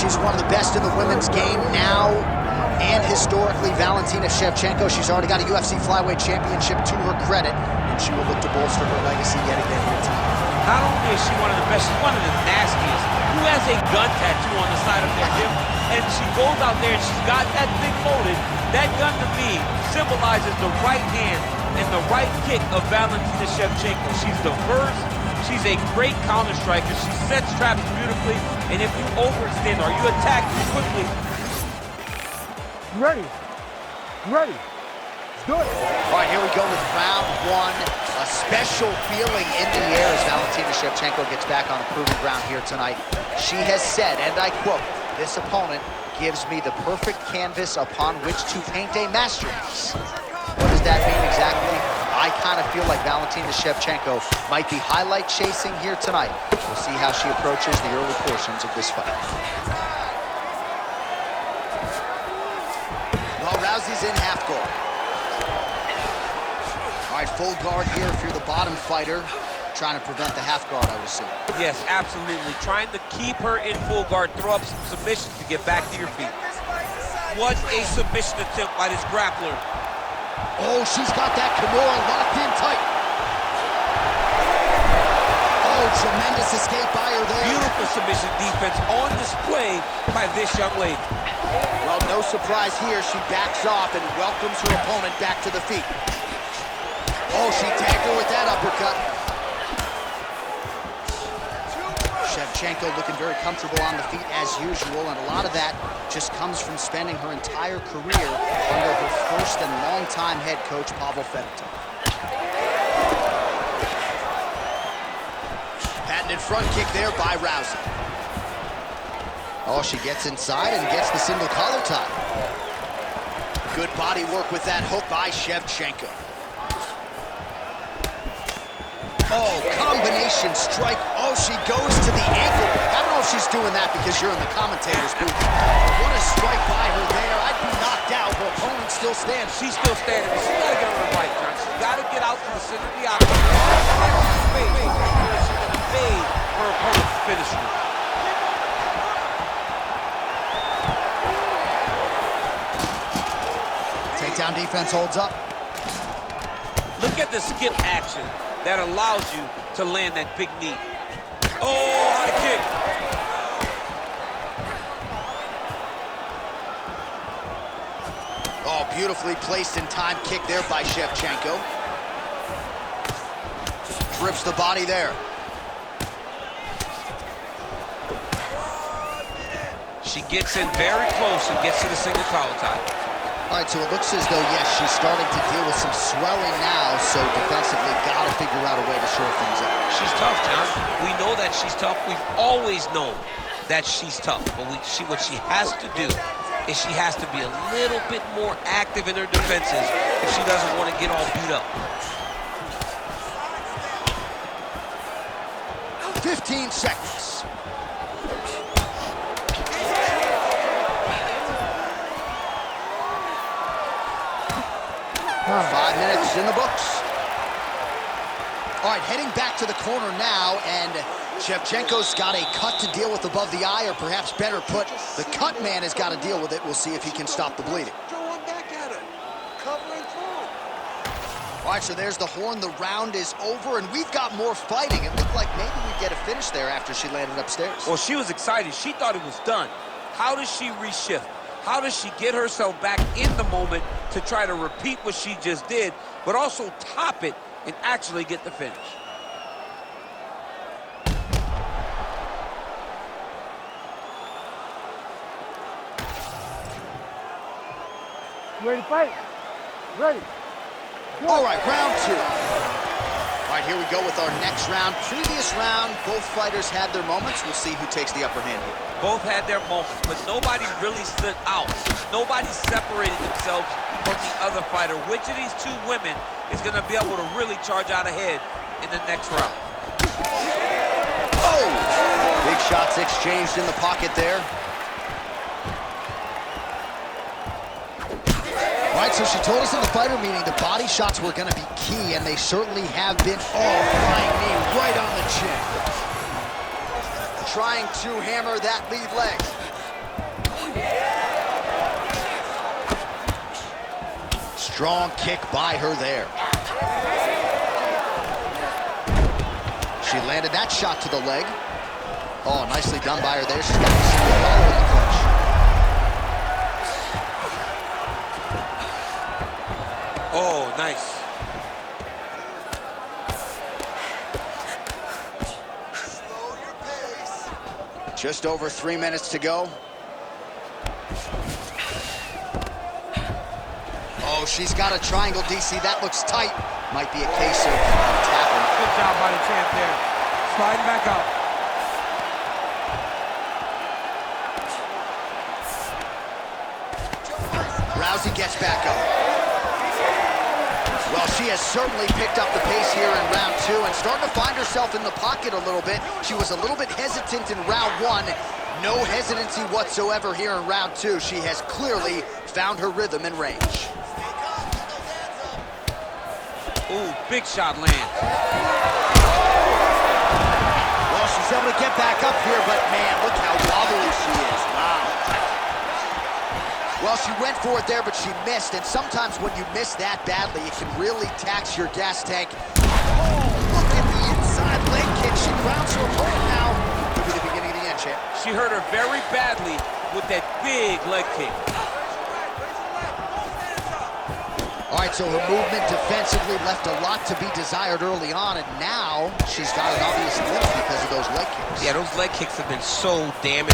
she's one of the best in the women's game now and historically. Valentina Shevchenko, she's already got a UFC flyweight championship to her credit, and she will look to bolster her legacy yet again here tonight. Not only is she one of the best, she's one of the nastiest. Who has a gun tattoo on the side of their hip, and she goes out there and she's got that thing loaded. That gun to me symbolizes the right hand and the right kick of Valentina Shevchenko. She's diverse. She's a great counter striker. She sets traps beautifully, and if you overextend or you attack too quickly. Ready. Ready. Let's do it. All right, here we go with round one. A special feeling in the air as Valentina Shevchenko gets back on the proving ground here tonight. She has said, and I quote, "This opponent gives me the perfect canvas upon which to paint a masterpiece." What does that mean exactly? I kind of feel like Valentina Shevchenko might be highlight chasing here tonight. We'll see how she approaches the early portions of this fight. Well, Rousey's in half guard. All right, full guard here if you're the bottom fighter. Trying to prevent the half guard, I would assume. Yes, absolutely. Trying to keep her in full guard, throw up some submissions to get back to your feet. What a submission attempt by this grappler. Oh, she's got that Kimura locked in tight. Oh, tremendous escape by her there. Beautiful submission defense on display by this young lady. Well, no surprise here. She backs off and welcomes her opponent back to the feet. Oh, she tagged her with that uppercut. Shevchenko looking very comfortable on the feet as usual, and a lot of that just comes from spending her entire career under her first and longtime head coach, Pavel Fedotov. Patented front kick there by Rousey. Oh, she gets inside and gets the single collar tie. Good body work with that hook by Shevchenko. Oh, combination strike. Oh, she goes to the ankle. I don't know if she's doing that because you're in the commentator's booth. What a strike by her there. I'd be knocked out. Her opponent still stands. She's still standing, but she's got to get on her right, John. She's got to get out to the center of the octagon. She's going to fade her opponent's finish move. Takedown defense holds up. Look at the skip action that allows you to land that big knee. Oh, high kick. Oh, beautifully placed in time kick there by Shevchenko. Trips the body there. She gets in very close and gets to the single collar tie. All right, so it looks as though, yes, she's starting to deal with some swelling now, so defensively got to figure out a way to shore things up. She's tough, John. We know that she's tough. We've always known that she's tough. But what she has to do is she has to be a little bit more active in her defenses if she doesn't want to get all beat up. 15 seconds. Huh. 5 minutes in the books. All right, heading back to the corner now, and Shevchenko's got a cut to deal with above the eye, or perhaps better put, the cut man has got to deal with it. We'll see if he can stop the bleeding. Throw one back at her. Covering through. All right, so there's the horn. The round is over, and we've got more fighting. It looked like maybe we'd get a finish there after she landed upstairs. Well, she was excited. She thought it was done. How does she reshift? How does she get herself back in the moment to try to repeat what she just did, but also top it and actually get the finish? Ready to fight? Ready. Go. All right, round two. All right, here we go with our next round. Previous round, both fighters had their moments. We'll see who takes the upper hand here. Both had their moments, but nobody really stood out. Nobody separated themselves from the other fighter. Which of these two women is going to be able to really charge out ahead in the next round? Oh! Big shots exchanged in the pocket there. All right, so she told us in the fighter meeting the body shots were going to be key, and they certainly have been. Oh, flying knee right on the chin. Trying to hammer that lead leg. Strong kick by her there. She landed that shot to the leg. Oh, nicely done by her there. She's got the single collar in the clinch. Oh, nice. Slow your pace. Just over 3 minutes to go. Oh, she's got a triangle, DC. That looks tight. Might be a case of tapping. Good job by the champ there. Sliding back out. Rousey gets back up. Well, she has certainly picked up the pace here in round 2 and starting to find herself in the pocket a little bit. She was a little bit hesitant in round 1. No hesitancy whatsoever here in round 2. She has clearly found her rhythm and range. Ooh, big shot lands. Well, she's able to get back up here, but man, look how wobbly she is. Wow. Well, she went for it there, but she missed, and sometimes when you miss that badly, it can really tax your gas tank. Oh, look at the inside leg kick. She grounds her opponent now. Could be the beginning of the end, champ. She hurt her very badly with that big leg kick. All right, so her movement defensively left a lot to be desired early on, and now she's got an obvious lift because of those leg kicks. Yeah, those leg kicks have been so damaging.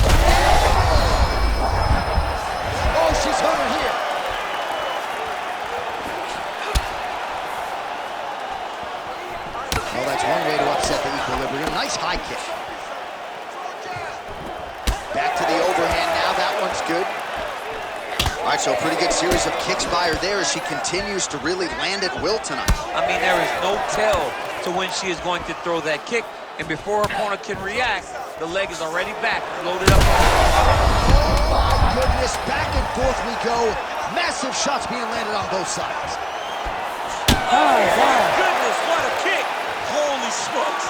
Oh, she's hurt her here. Well, that's one way to upset the equilibrium. Nice high kick. Back to the overhand now. That one's good. All right, so a pretty good series of kicks by her there as she continues to really land at will tonight. I mean, there is no tell to when she is going to throw that kick, and before her opponent can react, the leg is already back, loaded up. Oh, my goodness. Back and forth we go. Massive shots being landed on both sides. Oh, my goodness, what a kick. Holy smokes.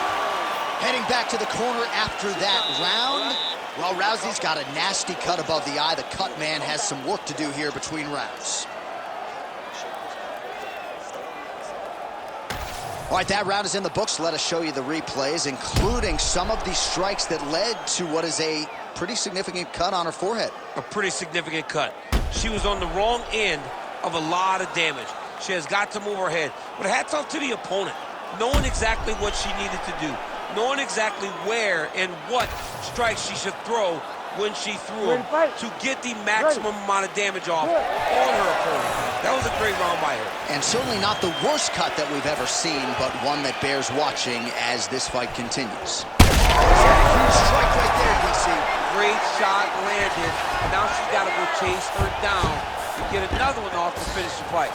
Heading back to the corner after that round. Well, Rousey's got a nasty cut above the eye. The cut man has some work to do here between rounds. All right, that round is in the books. Let us show you the replays, including some of the strikes that led to what is a pretty significant cut on her forehead. A pretty significant cut. She was on the wrong end of a lot of damage. She has got to move her head. But hats off to the opponent, knowing exactly what she needed to do, knowing exactly where and what strikes she should throw when she threw them to get the maximum amount of damage off on her opponent. That was a great round by her. And certainly not the worst cut that we've ever seen, but one that bears watching as this fight continues. Huge strike right there, DC. Great shot landed. Now she's got to go chase her down to get another one off to finish the fight.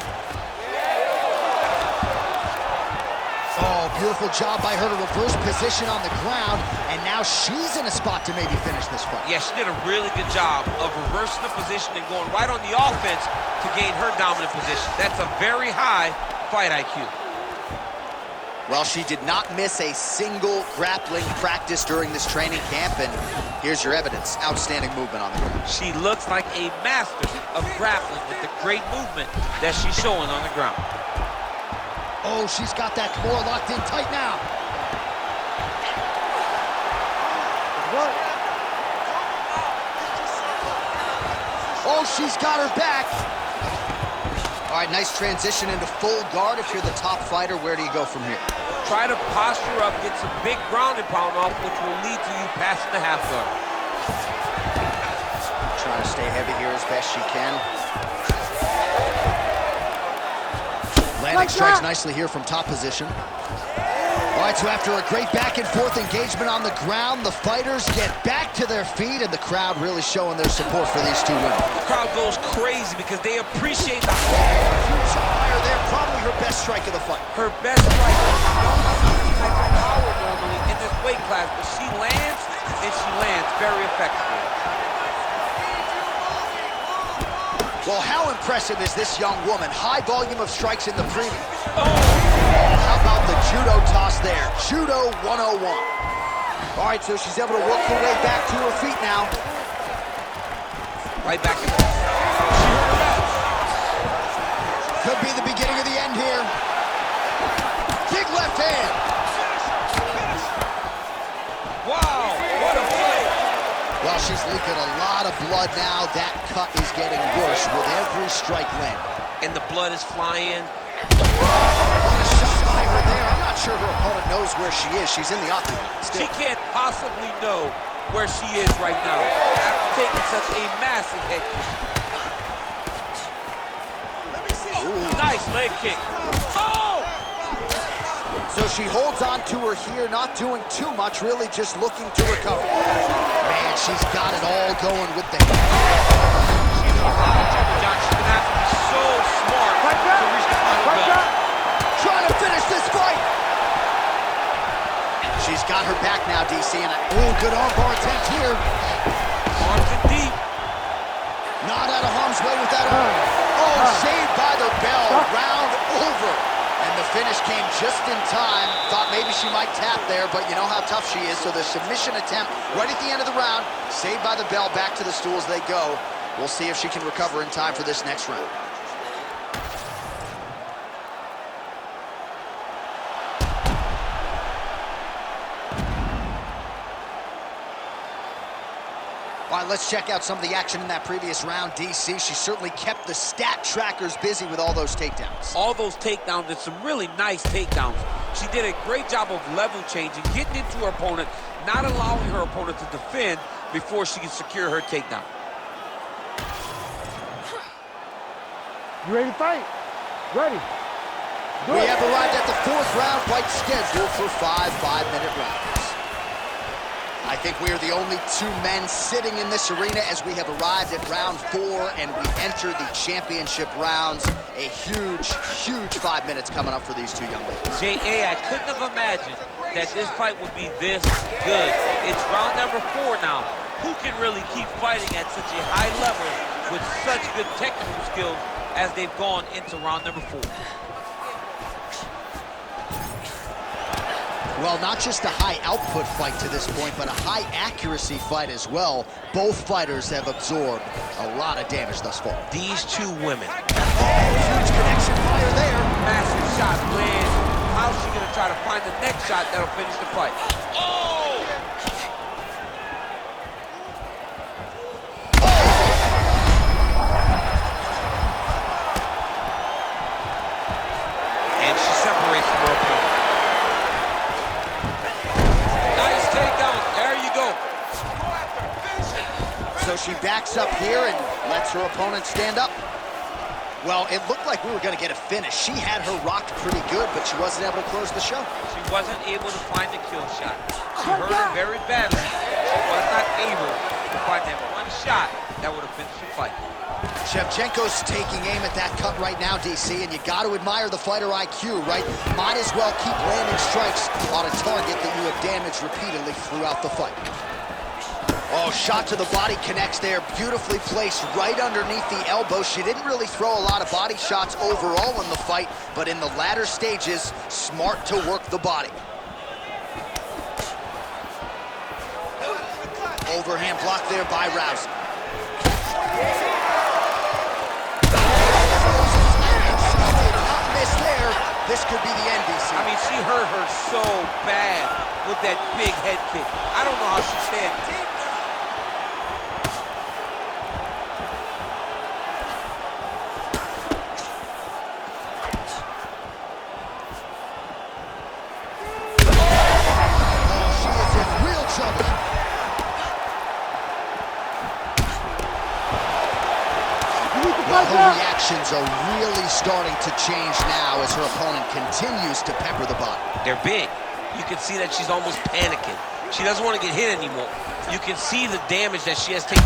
Oh, beautiful job by her to reverse position on the ground, and now she's in a spot to maybe finish this fight. Yeah, she did a really good job of reversing the position and going right on the offense to gain her dominant position. That's a very high fight IQ. Well, she did not miss a single grappling practice during this training camp, and here's your evidence. Outstanding movement on the ground. She looks like a master of grappling with the great movement that she's showing on the ground. Oh, she's got that core locked in tight now. Oh, she's got her back. All right, nice transition into full guard. If you're the top fighter, where do you go from here? Try to posture up, get some big ground and pound off, which will lead to you passing the half guard. Trying to stay heavy here as best she can. Landing strikes nicely here from top position. All right, so after a great back and forth engagement on the ground, the fighters get back to their feet, and the crowd really showing their support for these two women. The crowd goes crazy because they appreciate the Huge shot by her there, probably her best strike of the fight. her best strike. She don't have any type of power normally in this weight class, but she lands, and she lands very effectively. Well, how impressive is this young woman? High volume of strikes in the preview. Oh! How about the judo toss there? Judo 101. All right, so she's able to work her way back to her feet now. Right back in. Good Could be the beginning of the end here. Big left hand. Wow, what a play. Well, she's leaking a lot of blood now. That cut is getting worse with every strike landing. And the blood is flying. What a shot by her there. I'm not sure her opponent knows where she is. She's in the octagon still. She can't possibly know where she is right now after taking such a massive head kick. Nice leg kick. Oh! So she holds on to her here, not doing too much, really just looking to recover. Man, she's got it all going with the... She's gonna have to be so smart to reach the final bell. Trying to finish this fight. She's got her back now, DC, and good armbar attempt here. Arms in deep. Not out of harm's way with that arm. Oh, saved by the bell. Round over. And the finish came just in time. Thought maybe she might tap there, but you know how tough she is. So the submission attempt right at the end of the round, saved by the bell, back to the stools they go. We'll see if she can recover in time for this next round. All right, let's check out some of the action in that previous round, DC. She certainly kept the stat trackers busy with all those takedowns. All those takedowns and some really nice takedowns. She did a great job of level changing, getting into her opponent, not allowing her opponent to defend before she can secure her takedown. You ready to fight? Ready. We have arrived at the fourth round fight scheduled for 5 5-minute rounds. I think we are the only two men sitting in this arena as we have arrived at round 4 and we enter the championship rounds. A huge, huge 5 minutes coming up for these two young ladies. J.A., I couldn't have imagined that this fight would be this good. It's round number 4 now. Who can really keep fighting at such a high level with such good technical skills as they've gone into round number 4? Well, not just a high output fight to this point, but a high accuracy fight as well. Both fighters have absorbed a lot of damage thus far. These two women. Huge connection fire there. Massive shot lands. How's she gonna try to find the next shot that'll finish the fight? Oh! And she separates from her opponent. Nice takedown. There you go. So she backs up here and lets her opponent stand up. Well, it looked like we were going to get a finish. She had her rocked pretty good, but she wasn't able to close the show. She wasn't able to find the kill shot. She hurt her very badly. She was not able to find that one shot that would have finished the fight. Shevchenko's taking aim at that cut right now, DC, and you got to admire the fighter IQ, right? Might as well keep landing strikes on a target that you have damaged repeatedly throughout the fight. Oh, shot to the body connects there, beautifully placed right underneath the elbow. She didn't really throw a lot of body shots overall in the fight, but in the latter stages, smart to work the body. Overhand block there by Rousey. Not miss there. This could be the end, DC. I mean, she hurt her so bad with that big head kick. I don't know how she stands. Her reactions are really starting to change now as her opponent continues to pepper the body. They're big. You can see that she's almost panicking. She doesn't want to get hit anymore. You can see the damage that she has taken.